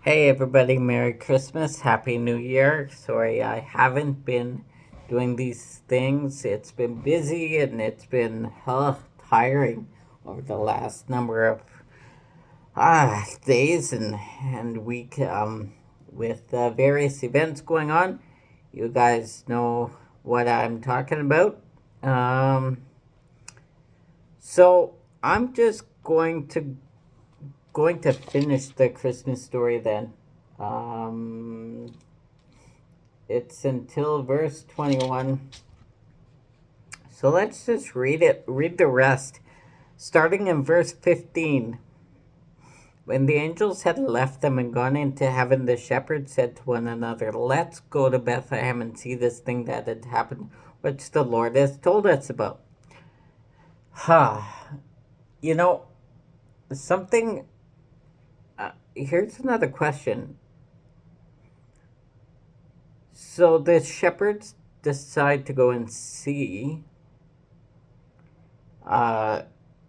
Hey everybody, Merry Christmas, Happy New Year. Sorry I haven't been doing these things. It's been busy and it's been tiring over the last number of days and week with various events going on. You guys know what I'm talking about. Um, so I'm just going to finish the Christmas story then. Um, it's until verse 21. So let's just read the rest. Starting in verse 15. When the angels had left them and gone into heaven, the shepherds said to one another, "Let's go to Bethlehem and see this thing that had happened, which the Lord has told us about." Ha! you know, something. Here's another question. So the shepherds decide to go and uh,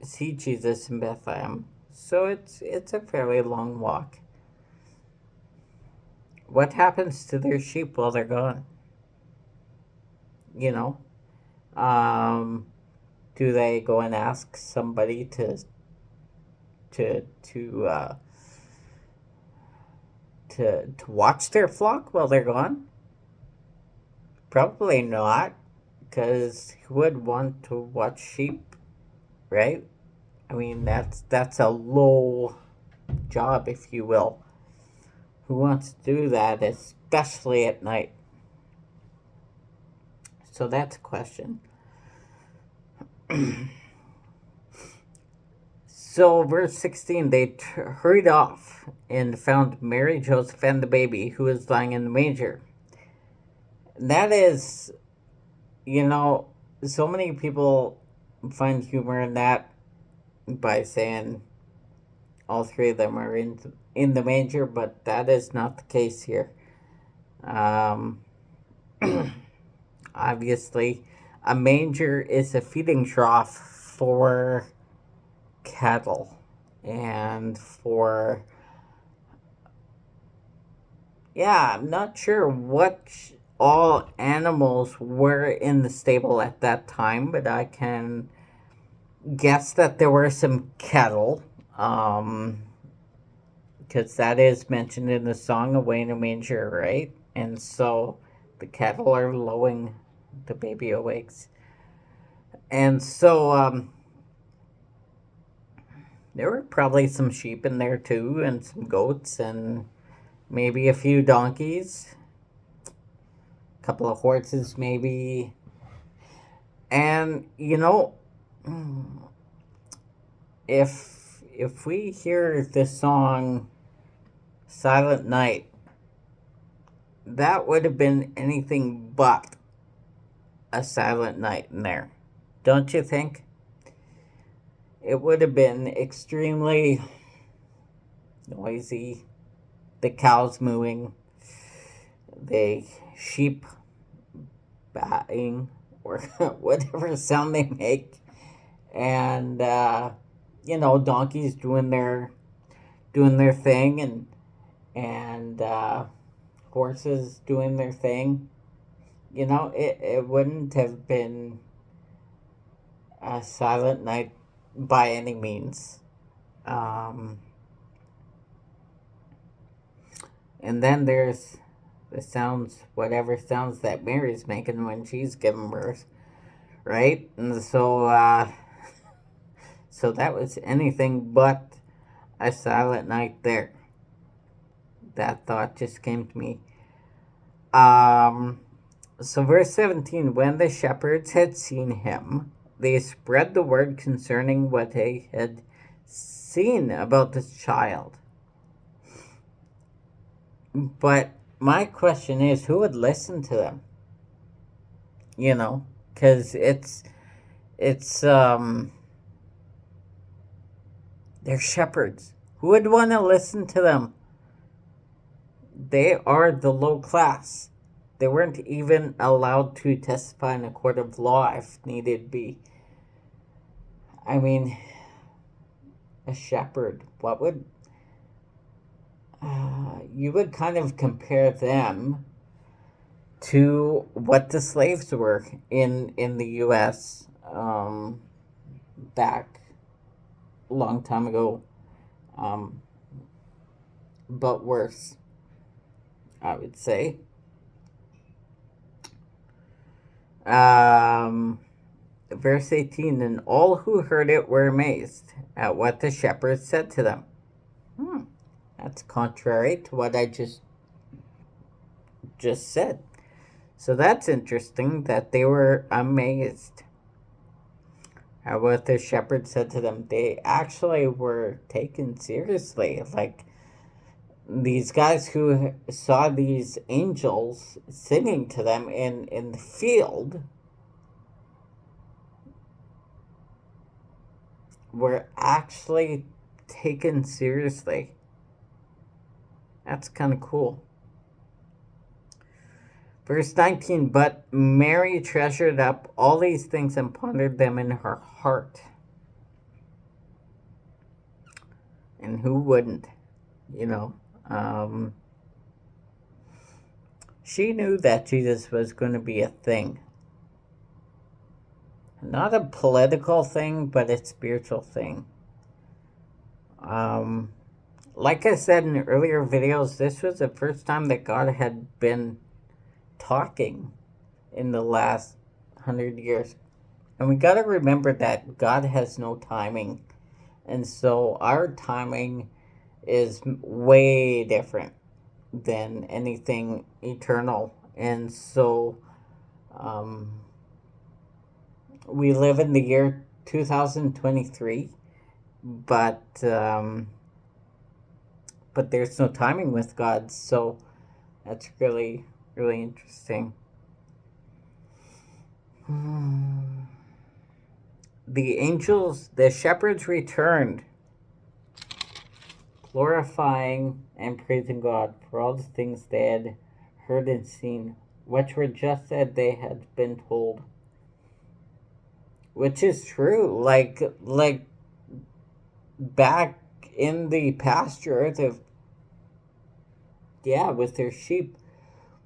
see Jesus in Bethlehem. So it's a fairly long walk. What happens to their sheep while they're gone? You know, um, do they go and ask somebody to to watch their flock while they're gone? Probably not, because who would want to watch sheep, right? I mean, that's a low job, if you will. Who wants to do that, especially at night? So that's a question. So, verse 16, they hurried off and found Mary, Joseph, and the baby who was lying in the manger. That is, you know, so many people find humor in that by saying all three of them are in the manger, but that is not the case here. Um, Obviously, a manger is a feeding trough for cattle and for, yeah, I'm not sure what all animals were in the stable at that time, but I can guess that there were some cattle, because that is mentioned in the song "Away in a Manger," right? And so the cattle are lowing, the baby awakes. And so there were probably some sheep in there too, and some goats, and maybe a few donkeys, a couple of horses, maybe. And if we hear this song "Silent Night," that would have been anything but a silent night in there, don't you think? It would have been extremely noisy. The cows mooing, the sheep batting, or whatever sound they make, and donkeys doing their thing, and horses doing their thing. It wouldn't have been a silent night by any means. Um, and then there's the sounds, whatever sounds that Mary's making when she's giving birth, right? And so that was anything but a silent night there. That thought just came to me. Um, so verse 17, when the shepherds had seen him, they spread the word concerning what they had seen about this child. But my question is, who would listen to them? Because it's they're shepherds. Who would want to listen to them? They are the low class. They weren't even allowed to testify in a court of law if needed be. I mean, a shepherd. What would you would kind of compare them to what the slaves were in the U.S. Back a long time ago, um, but worse, I would say. Um, Verse 18, and all who heard it were amazed at what the shepherds said to them. That's contrary to what I just said. So that's interesting that they were amazed at what the shepherd said to them. They actually were taken seriously. Like these guys who saw these angels singing to them in the field were actually taken seriously. That's kind of cool. Verse 19, but Mary treasured up all these things and pondered them in her heart. And who wouldn't, you know? She knew that Jesus was going to be a thing. Not a political thing, but a spiritual thing. Like I said in earlier videos, this was the first time that God had been talking in the last 100 years. And we got to remember that God has no timing. And so our timing is way different than anything eternal. And so we live in the year 2023, but there's no timing with God. So that's really, really interesting. The angels, the shepherds returned, glorifying and praising God for all the things they had heard and seen, which were just as they had been told. Which is true. Like back in the pasture, with their sheep,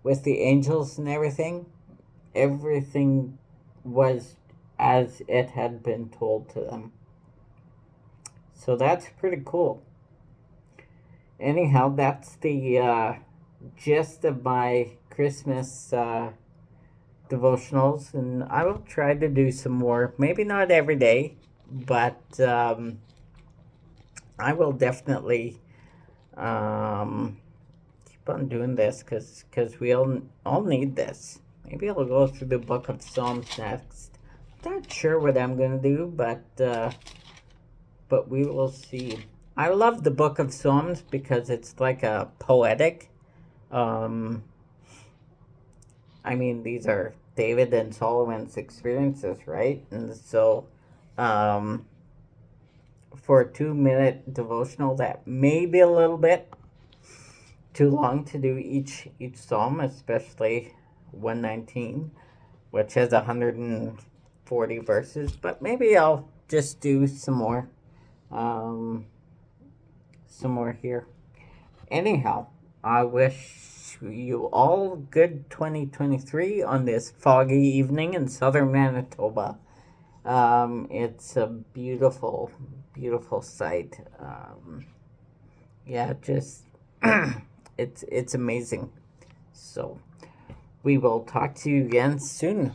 with the angels and everything was as it had been told to them. So that's pretty cool. Anyhow, that's the gist of my Christmas devotionals, and I will try to do some more. Maybe not every day, but I will definitely keep on doing this because we all need this. Maybe I'll go through the book of Psalms next. Not sure what I'm gonna do, but we will see. I love the book of Psalms because it's like a poetic. I mean, these are David and Solomon's experiences, right? And so, for a 2-minute devotional, that may be a little bit too long to do each psalm, especially 119, which has 140 verses. But maybe I'll just do some more here. Anyhow, I wish you all good 2023 on this foggy evening in southern Manitoba. It's a beautiful, beautiful sight. Just it's amazing. So we will talk to you again soon.